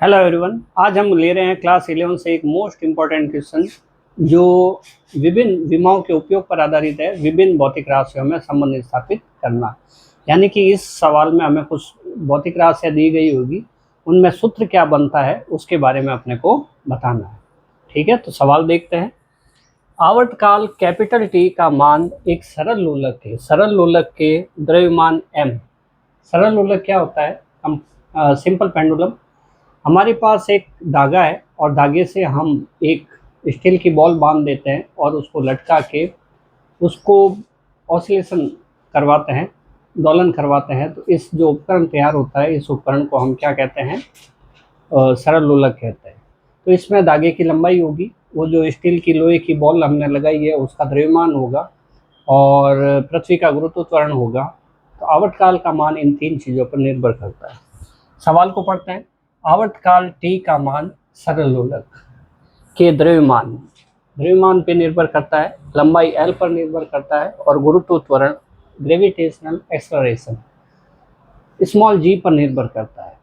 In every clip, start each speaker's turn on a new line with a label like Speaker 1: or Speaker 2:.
Speaker 1: Hello everyone, आज हम ले रहे हैं क्लास 11 से एक मोस्ट इम्पॉर्टेंट क्वेश्चन जो विभिन्न विमाओं के उपयोग पर आधारित है। विभिन्न भौतिक राशियों में संबंध स्थापित करना, यानी कि इस सवाल में हमें कुछ भौतिक राशियाँ दी गई होगी, उनमें सूत्र क्या बनता है उसके बारे में अपने को बताना है। ठीक है, तो सवाल देखते हैं। आवर्तकाल कैपिटल टी का मान एक सरल लोलक के द्रव्यमान m। सरल लोलक क्या होता है? Simple pendulum. हमारे पास एक धागा है और धागे से हम एक स्टील की बॉल बांध देते हैं और उसको लटका के उसको ऑसिलेशन करवाते हैं, दोलन करवाते हैं। तो इस जो उपकरण तैयार होता है, इस उपकरण को हम क्या कहते हैं? सरल लोलक कहते हैं। तो इसमें धागे की लंबाई होगी, वो जो स्टील की लोहे की बॉल हमने लगाई है उसका द्रव्यमान होगा और पृथ्वी का गुरुत्वाकर्षण होगा। तो आवर्तकाल का मान इन तीन चीज़ों पर निर्भर करता है। सवाल को पढ़ते हैं। आवर्तकाल टी का मान सरल लोलक के द्रव्यमान पे निर्भर करता है, लंबाई L पर निर्भर करता है और गुरुत्वाकर्षण ग्रेविटेशनल एक्सेलरेशन स्मॉल g पर निर्भर करता है।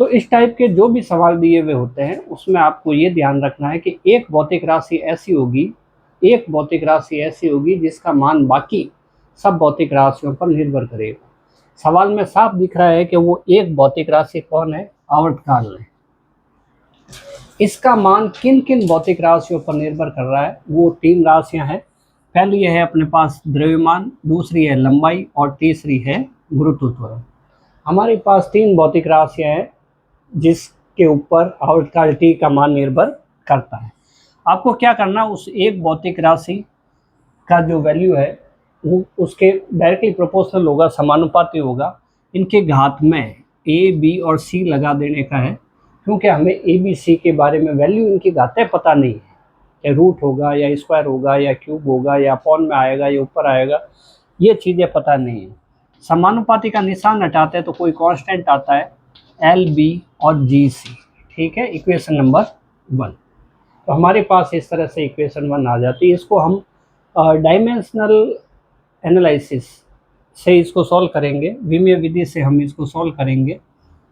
Speaker 1: तो इस टाइप के जो भी सवाल दिए हुए होते हैं उसमें आपको ये ध्यान रखना है कि एक भौतिक राशि ऐसी होगी जिसका मान बाकी सब भौतिक राशियों पर निर्भर करेगा। सवाल में साफ दिख रहा है कि वो एक भौतिक राशि कौन है? आवर्तकाल है। इसका मान किन किन भौतिक राशियों पर निर्भर कर रहा है? वो तीन राशियां हैं। पहली है अपने पास द्रव्यमान, दूसरी है लंबाई और तीसरी है गुरुत्वाकर्षण। हमारे पास तीन भौतिक राशियां हैं जिसके ऊपर आवर्तकाल टी का मान निर्भर करता है। आपको क्या करना, उस एक भौतिक राशि का जो वैल्यू है वो उसके डायरेक्टली प्रोपोर्शनल होगा, समानुपाती होगा। इनके घात में ए बी और सी लगा देने का है, क्योंकि हमें ए बी सी के बारे में वैल्यू इनकी घातें पता नहीं है कि रूट होगा या स्क्वायर होगा या क्यूब होगा या अपॉन में आएगा या ऊपर आएगा, ये चीज़ें पता नहीं है। समानुपाती का निशान हटाते हैं तो कोई कांस्टेंट आता है एल बी और जी सी। ठीक है, इक्वेशन नंबर 1। तो हमारे पास इस तरह से इक्वेशन 1 आ जाती है। इसको हम डायमेंशनल एनालिसिस से इसको सॉल्व करेंगे, विमीय विधि से हम इसको सॉल्व करेंगे।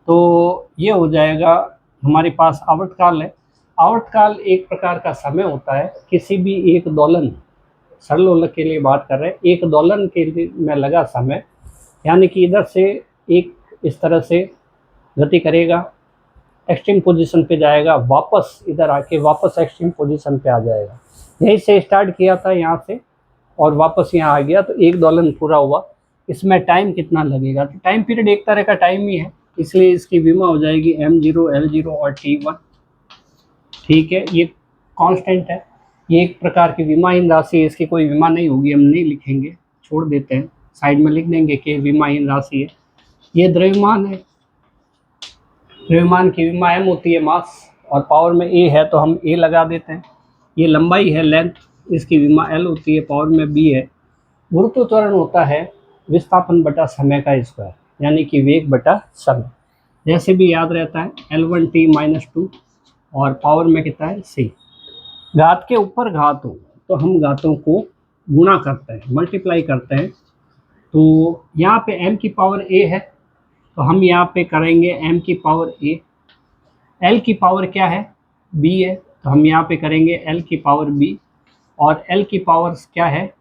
Speaker 1: तो ये हो जाएगा, हमारे पास आवर्तकाल है। आवर्तकाल एक प्रकार का समय होता है किसी भी एक दोलन, सरल लोलक के लिए बात कर रहे हैं, एक दोलन के लिए में लगा समय, यानी कि इधर से एक इस तरह से गति करेगा, एक्सट्रीम पोजीशन पे जाएगा, वापस इधर आके वापस एक्सट्रीम पोजीशन पे आ जाएगा। यहीं से स्टार्ट किया था यहाँ से और वापस यहाँ आ गया, तो एक दोलन पूरा हुआ। इसमें टाइम कितना लगेगा? तो टाइम पीरियड एक तरह का टाइम ही है, इसलिए इसकी विमा हो जाएगी m0 L0 और t1। ठीक है, ये कांस्टेंट है, ये एक प्रकार की विमाहीन राशि है। इसकी कोई विमा नहीं होगी, हम नहीं लिखेंगे, छोड़ देते हैं, साइड में लिख देंगे कि विमाहीन राशि है। ये द्रव्यमान है, द्रव्यमान की विमा m होती है, मास, और पावर में a है तो हम a लगा देते हैं। ये लंबाई है, लेंथ, इसकी विमा L होती है, पावर में b है। गुरुत्वाकर्षण होता है विस्थापन बटा समय का स्क्वायर, यानी कि वेग बटा समय। जैसे भी याद रहता है L1t-2 और पावर में कितना है c। घात के ऊपर घात हो तो हम घातों को गुणा करते हैं, मल्टीप्लाई करते हैं। तो यहाँ पे m की पावर a है तो हम यहाँ पे करेंगे m की पावर a। l की पावर क्या है? b है, तो हम यहाँ पे करेंगे l की पावर b। और l की पावर क्या है?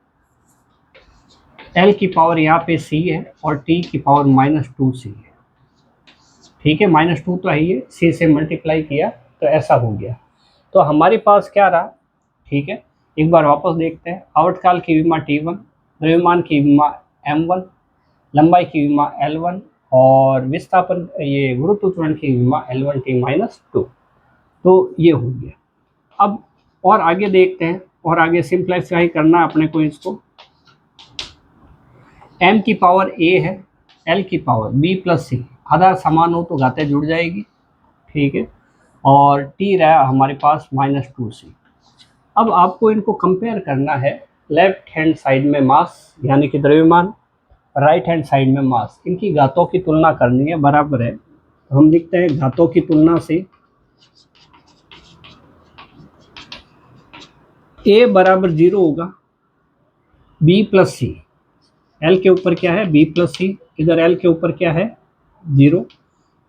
Speaker 1: l की पावर यहाँ पे c है और t की पावर -2c है। ठीक है, -2 तो है ही है, c से मल्टीप्लाई किया तो ऐसा हो गया। तो हमारे पास क्या रहा? ठीक है, एक बार वापस देखते हैं। आवर्तकाल की विमा t1, द्रव्यमान की विमा m1, लंबाई की विमा L1 और विस्थापन ये गुरुत्वाकर्षण की विमा L1t-2। तो ये हो गया। अब और आगे देखते हैं, और आगे सिंप्लीफाई करना है अपने को इसको। m की पावर a है, l की पावर b प्लस c, आधार समान हो तो घातें जुड़ जाएगी। ठीक है, और t रहा हमारे पास -2c। अब आपको इनको कंपेयर करना है, लेफ्ट हैंड साइड में मास यानी कि द्रव्यमान, राइट हैंड साइड में मास, इनकी घातों की तुलना करनी है, बराबर है। तो हम लिखते हैं घातों की तुलना से a बराबर 0 होगा, b प्लस सी, l के ऊपर क्या है? b प्लस सी, इधर l के ऊपर क्या है? 0,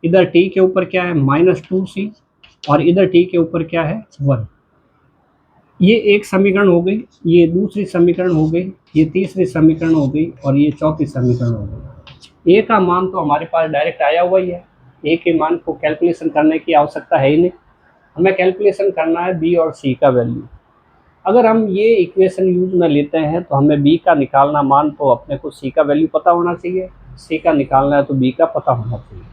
Speaker 1: इधर t के ऊपर क्या है -2c और इधर t के ऊपर क्या है 1। ये एक समीकरण हो गई, ये दूसरी समीकरण हो गई, ये तीसरी समीकरण हो गई और ये चौथी समीकरण हो गई। ए का मान तो हमारे पास डायरेक्ट आया हुआ ही है, ए के मान को कैलकुलेशन करने की आवश्यकता है ही नहीं, हमें कैलकुलेशन करना है बी और सी का वैल्यू। अगर हम ये इक्वेशन यूज में लेते हैं तो हमें बी का निकालना मान तो अपने को सी का वैल्यू पता होना चाहिए, सी का निकालना है तो बी का पता होना चाहिए।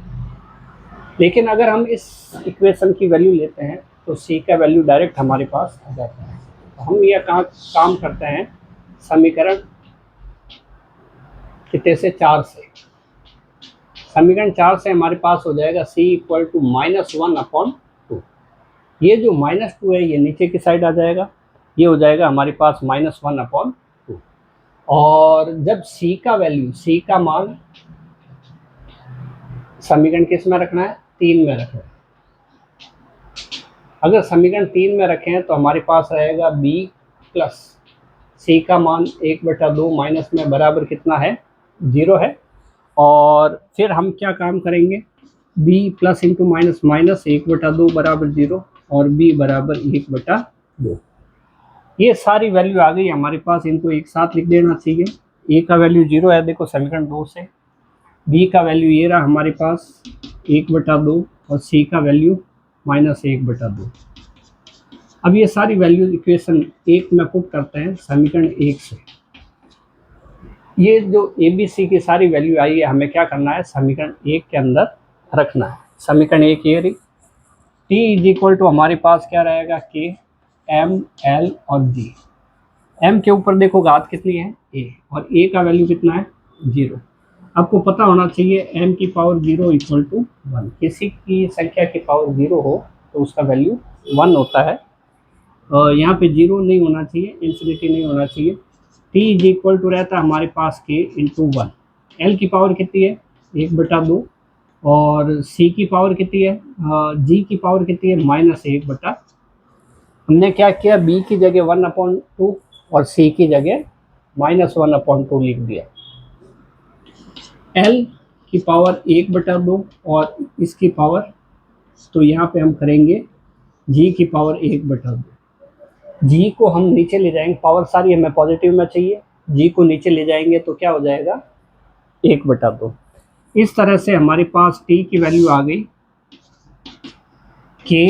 Speaker 1: लेकिन अगर हम इस इक्वेशन की वैल्यू लेते हैं तो सी का वैल्यू डायरेक्ट हमारे पास आ जाता है। तो हम यह काम करते हैं समीकरण कितने से 4 से। समीकरण 4 से हमारे पास हो जाएगा c इक्वल टू -1/2। ये जो -2 है ये नीचे की साइड आ जाएगा, ये हो जाएगा हमारे पास -1/2। और जब c का वैल्यू, c का मान समीकरण किस में रखना है 3 में रखना है। अगर समीकरण 3 में रखें तो हमारे पास रहेगा b प्लस c का मान 1/2 माइनस में बराबर कितना है 0 है। और फिर हम क्या काम करेंगे, b plus into minus minus 1/2 बराबर 0 और b बराबर 1/2। ये सारी वैल्यू आ गई हमारे पास, इनको एक साथ लिख देना चाहिए। a का वैल्यू 0 है देखो समीकरण 2 से, b का वैल्यू ये रहा हमारे पास 1/2 और c का वैल्यू -1/2। अब ये सारी वैल्यू इक्वेशन 1 में पुट करते हैं समीकरण 1 से। ये जो ए बी सी की सारी वैल्यू आई है हमें क्या करना है समीकरण 1 के अंदर रखना है। समीकरण 1 ये रही, t इज इक्वल टू हमारे पास क्या रहेगा k m l और g। m के ऊपर देखो घात कितनी है a और a का वैल्यू कितना है 0। आपको पता होना चाहिए m की पावर 0 इक्वल टू 1। किसी की संख्या की पावर 0 हो तो उसका वैल्यू 1 होता है, यहाँ पे 0 नहीं होना चाहिए, इंफिनिटी नहीं होना चाहिए। t इज इक्वल टू रहता है हमारे पास k इंटू 1। l की पावर कितनी है 1/2 और c की पावर कितनी है g की पावर कितनी है -1/। हमने क्या किया b की जगह 1/2 और c की जगह -1/2 लिख दिया। l की पावर 1/2 और इसकी पावर, तो यहाँ पे हम करेंगे g की पावर 1/2। जी को हम नीचे ले जाएंगे, पावर सारी हमें पॉजिटिव में चाहिए, जी को नीचे ले जाएंगे तो क्या हो जाएगा 1/2। इस तरह से हमारे पास टी की वैल्यू आ गई K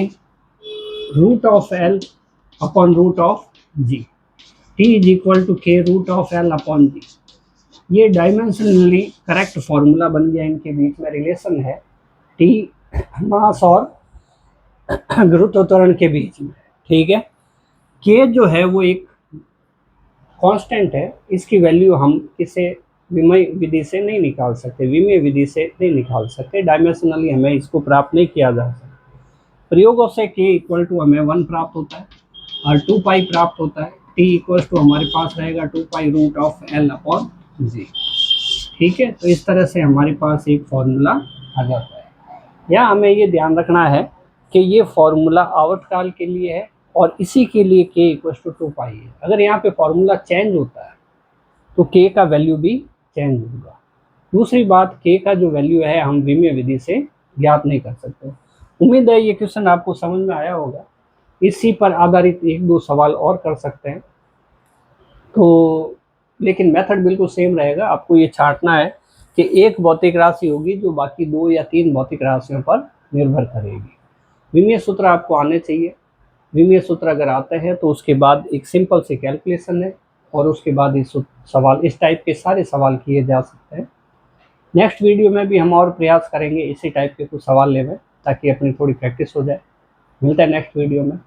Speaker 1: root of L upon root of G. T is equal to K root of L upon G. ये डायमेंशनली करेक्ट फॉर्मूला बन गया, इनके बीच में रिलेशन है टी मास और गुरुत्वाकर्षण के बीच में, ठीक है। के जो है वो एक कांस्टेंट है, इसकी वैल्यू हम किसे विमेय विधि से नहीं निकाल सकते, विमेय विधि से नहीं निकाल सकते, डायमेंशनली हमें इसको प्राप्त नहीं किया जा सकता। प्रयोगों से के इक्वल टू हमें 1 प्राप्त होता है और 2 पाई प्राप्त होता है। टी इक्वल टू हमारे पास रहेगा 2 pi root of L upon g, ठीक है। तो इस तरह से हमारे पास एक फॉर्मूला आ जाता है। या हमें ये ध्यान रखना है कि ये फॉर्मूला आवर्तकाल के लिए है और इसी के लिए k इक्वल टू 2 पाई है। अगर यहाँ पे फॉर्मूला चेंज होता है तो k का वैल्यू भी चेंज होगा। दूसरी बात, k का जो वैल्यू है हम विमेय विधि से ज्ञात नहीं कर सकते। उम्मीद है ये क्वेश्चन आपको समझ में आया होगा। इसी पर आधारित 1-2 सवाल और कर सकते हैं, तो लेकिन मेथड बिल्कुल सेम रहेगा। आपको ये छांटना है कि एक भौतिक राशि होगी जो बाकी 2 या 3 भौतिक राशियों पर निर्भर करेगी। विमेय सूत्र आपको आने चाहिए। विमेय सूत्र अगर आते हैं तो उसके बाद एक सिंपल से कैलकुलेशन है और उसके बाद इस सवाल, इस टाइप के सारे सवाल किए जा सकते हैं। नेक्स्ट वीडियो में भी हम और प्रयास करेंगे इसी टाइप के कुछ सवाल लेने, ताकि अपनी थोड़ी प्रैक्टिस हो जाए। मिलता है नेक्स्ट वीडियो में।